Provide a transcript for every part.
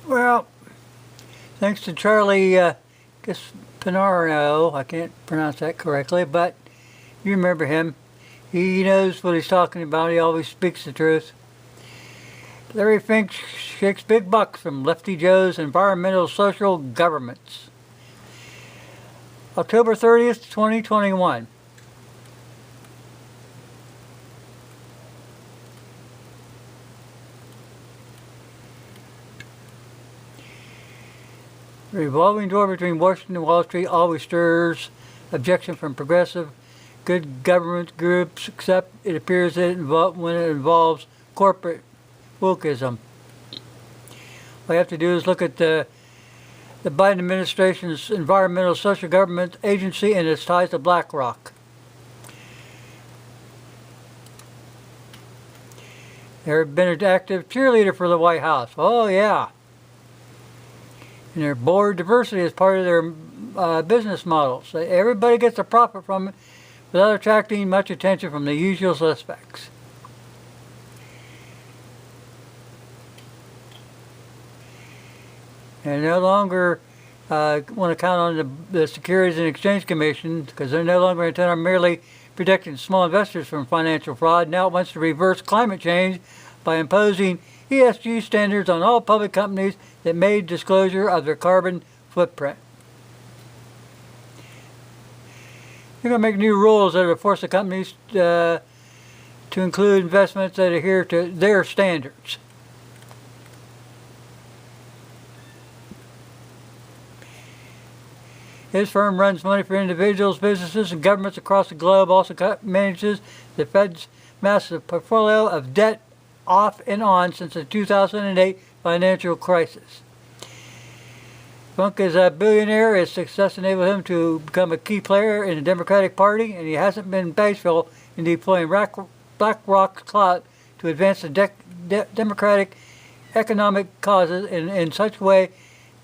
Well, thanks to Charlie Pinaro, I can't pronounce that correctly, but you remember him. He knows what he's talking about. He always speaks the truth. Larry Fink shakes big bucks from Lefty Joe's environmental social governments. October 30th, 2021. The revolving door between Washington and Wall Street always stirs objection from progressive good government groups, except it appears that when it involves corporate wokeism. All you have to do is look at the Biden administration's environmental social government agency and its ties to BlackRock. They've been an active cheerleader for the White House. Oh yeah. And their board diversity is part of their business model. So everybody gets a profit from it without attracting much attention from the usual suspects. And no longer want to count on the Securities and Exchange Commission because they're no longer intent on merely protecting small investors from financial fraud. Now it wants to reverse climate change by imposing ESG standards on all public companies that made disclosure of their carbon footprint. They're going to make new rules that will force the companies to include investments that adhere to their standards. His firm runs money for individuals, businesses, and governments across the globe, also manages the Fed's massive portfolio of debt off and on since the 2008 financial crisis. Funk is a billionaire. His success enabled him to become a key player in the Democratic Party, and he hasn't been bashful in deploying BlackRock's clout to advance the Democratic economic causes in such a way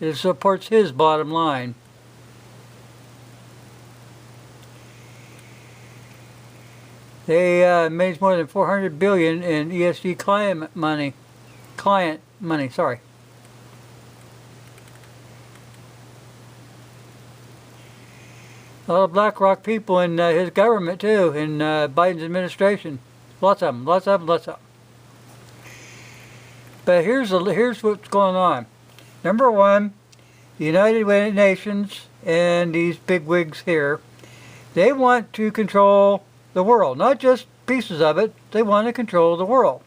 that it supports his bottom line. They manage more than $400 billion in ESG client money. Sorry. A lot of BlackRock people in his government too, in Biden's administration. Lots of them. But here's what's going on. Number one, the United Nations and these bigwigs here, they want to control the world, not just pieces of it. They want to control the world.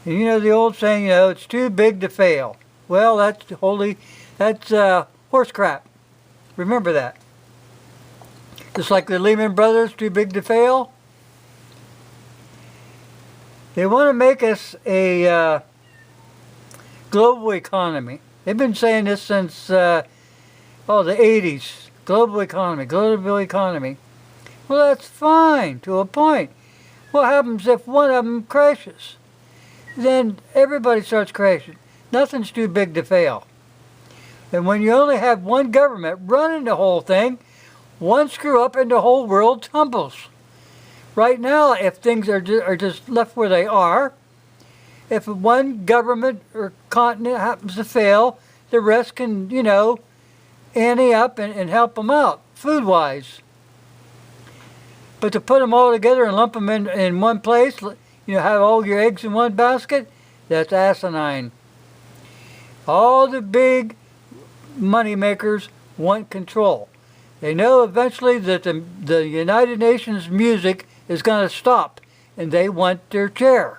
And you know the old saying, it's too big to fail. Well, that's horse crap. Remember that. Just like the Lehman Brothers, too big to fail. They want to make us a global economy. They've been saying this since the 80s. Global economy. Well, that's fine to a point. What happens if one of them crashes? Then everybody starts crashing. Nothing's too big to fail. And when you only have one government running the whole thing, one screw up and the whole world tumbles. Right now, if things are just left where they are, if one government or continent happens to fail, the rest can, ante up and help them out, food-wise. But to put them all together and lump them in one place, have all your eggs in one basket, that's asinine. All the big money makers want control. They know eventually that the United Nations music is going to stop, and they want their share.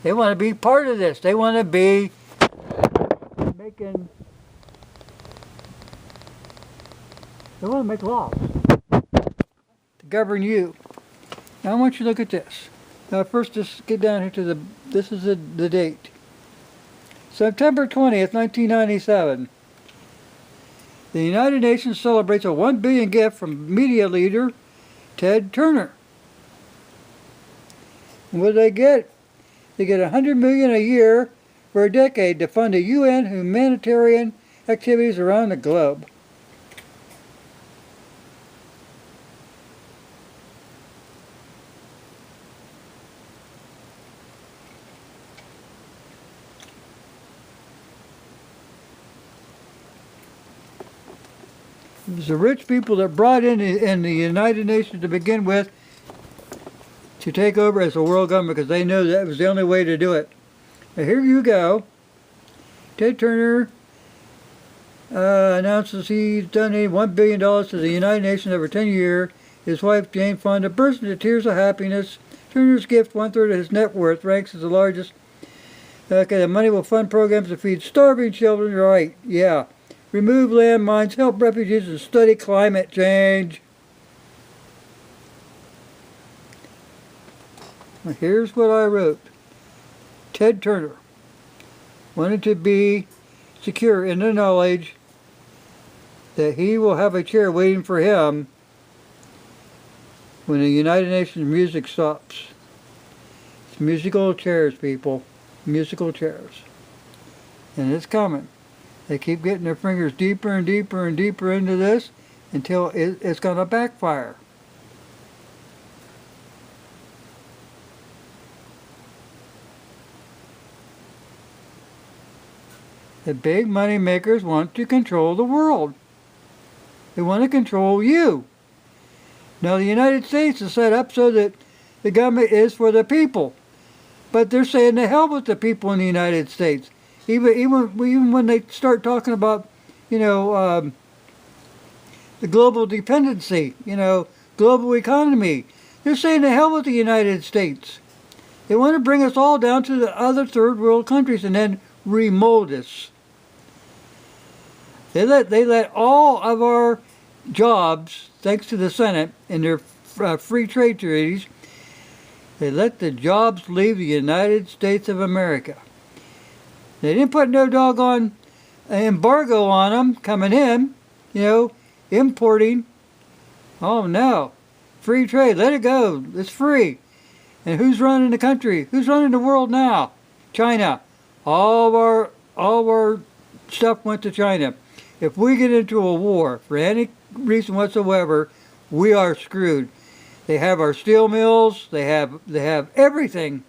They want to be part of this. They want to be they want to make laws to govern you. Now I want you to look at this. Now first, just get down here to this is the date. September 20th, 1997. The United Nations celebrates a $1 billion gift from media leader Ted Turner. And what do they get? They get $100 million a year for a decade to fund the UN humanitarian activities around the globe. It was the rich people that brought in the United Nations to begin with to take over as a world government because they knew that was the only way to do it. Now here you go. Ted Turner announces he's donated $1 billion to the United Nations over 10 years. His wife, Jane Fonda, burst into tears of happiness. Turner's gift, 1/3 of his net worth, ranks as the largest. Okay, the money will fund programs to feed starving children. Right, yeah. Remove landmines, help refugees, and study climate change. Well, here's what I wrote. Ted Turner wanted to be secure in the knowledge that he will have a chair waiting for him when the United Nations music stops. It's musical chairs, people. Musical chairs. And it's coming. They keep getting their fingers deeper and deeper and deeper into this until it's going to backfire. The big money makers want to control the world. They want to control you. Now the United States is set up so that the government is for the people. But they're saying to hell with the people in the United States. Even when they start talking about, the global dependency, global economy, they're saying to hell with the United States. They want to bring us all down to the other third world countries and then remold us. They let all of our jobs, thanks to the Senate and their free trade treaties, they let the jobs leave the United States of America. They didn't put no doggone embargo on them coming in, importing. Oh no, free trade, let it go, it's free. And who's running the country? Who's running the world now? China. All of our stuff went to China. If we get into a war for any reason whatsoever, we are screwed. They have our steel mills. They have everything.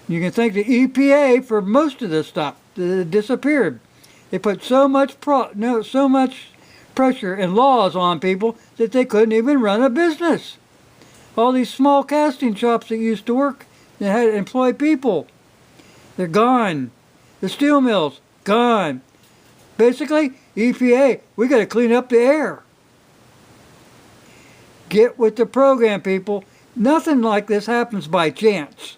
You can thank the EPA for most of this stuff that disappeared. They put so much pressure and laws on people that they couldn't even run a business. All these small casting shops that used to work that had employ people, they're gone. The steel mills, gone. Basically, EPA, we got to clean up the air. Get with the program, people. Nothing like this happens by chance.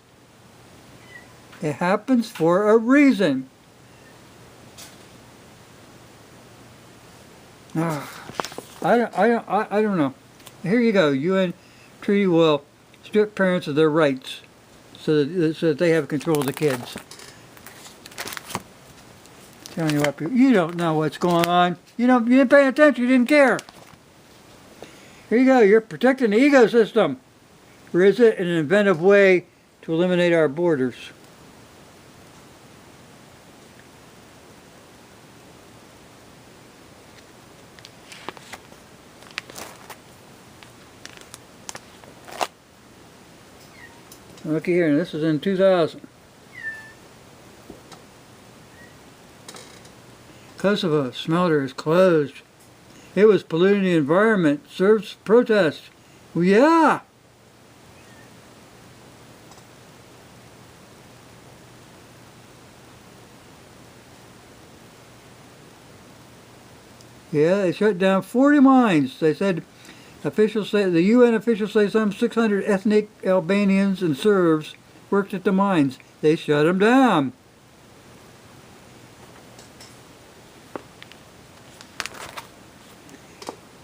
It happens for a reason. I don't know. Here you go. UN treaty will strip parents of their rights so that they have control of the kids. Telling you what, people, you don't know what's going on. You didn't pay attention. You didn't care. Here you go. You're protecting the ecosystem. Or is it an inventive way to eliminate our borders? Looky here, this is in 2000. Kosovo smelter is closed. It was polluting the environment. Serves protest. Well, yeah. Yeah, they shut down 40 mines. They said, the UN officials say some 600 ethnic Albanians and Serbs worked at the mines. They shut them down.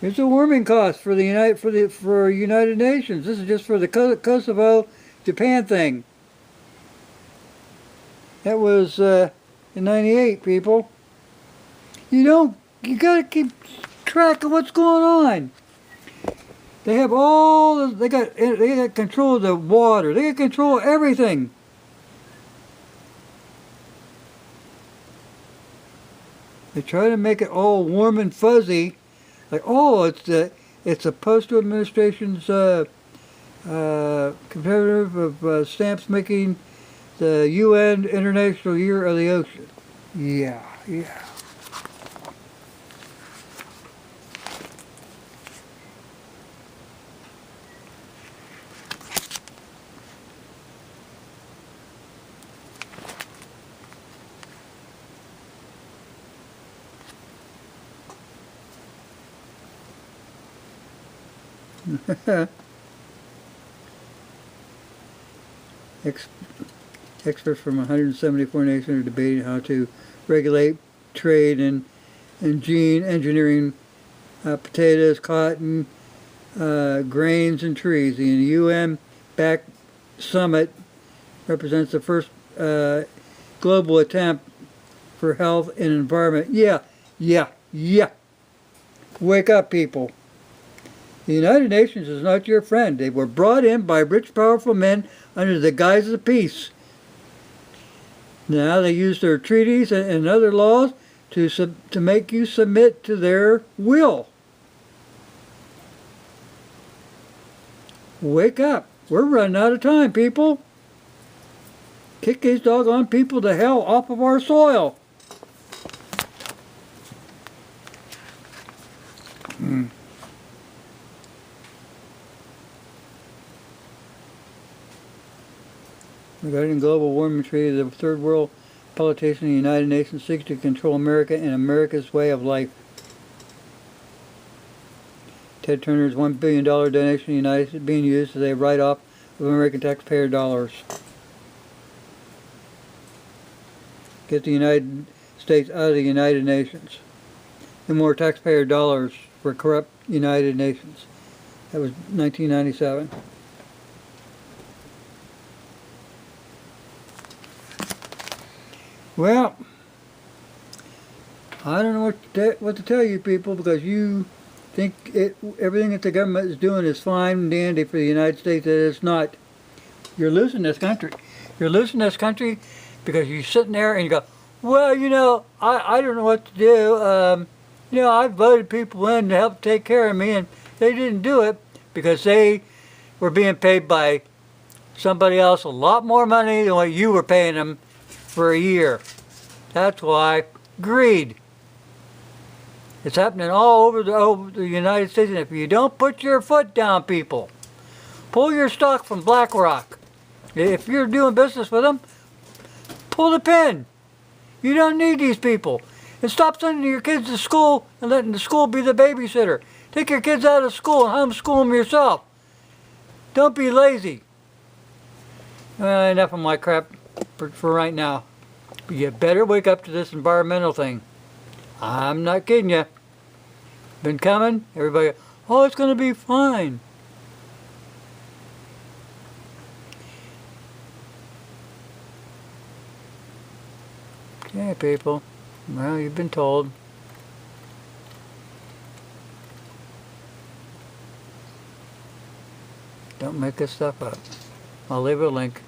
Here's a warming cost for United Nations. This is just for the Kosovo Japan thing. That was in '98, people. You gotta keep track of what's going on. They have they got control of the water. They got control of everything. They try to make it all warm and fuzzy. Like, oh, it's the postal administration's competitive of stamps making the UN International Year of the Ocean. Yeah. Experts from 174 nations are debating how to regulate trade in gene engineering, potatoes, cotton, grains, and trees. The UN-backed summit represents the first global attempt for health and environment. Yeah. Wake up, people. The United Nations is not your friend. They were brought in by rich, powerful men under the guise of peace. Now they use their treaties and other laws to make you submit to their will. Wake up. We're running out of time, people. Kick these doggone people to hell off of our soil. Regarding global warming treaty, the third world politician in the United Nations seeks to control America and America's way of life. Ted Turner's $1 billion donation to the United States being used as a write-off of American taxpayer dollars. Get the United States out of the United Nations. No more taxpayer dollars for corrupt United Nations. That was 1997. Well, I don't know what to tell you people, because you think everything that the government is doing is fine and dandy for the United States. That it's not. You're losing this country. You're losing this country because you're sitting there and you go, well, you know, I don't know what to do. You know, I voted people in to help take care of me, and they didn't do it because they were being paid by somebody else a lot more money than what you were paying them for a year. That's why. Greed. It's happening all over the United States, and if you don't put your foot down, people, pull your stock from BlackRock. If you're doing business with them, pull the pin. You don't need these people. And stop sending your kids to school and letting the school be the babysitter. Take your kids out of school and homeschool them yourself. Don't be lazy. Enough of my crap for right now. But you better wake up to this environmental thing. I'm not kidding you. Been coming. Everybody, oh, it's going to be fine. Okay, people. Well, you've been told. Don't make this stuff up. I'll leave a link.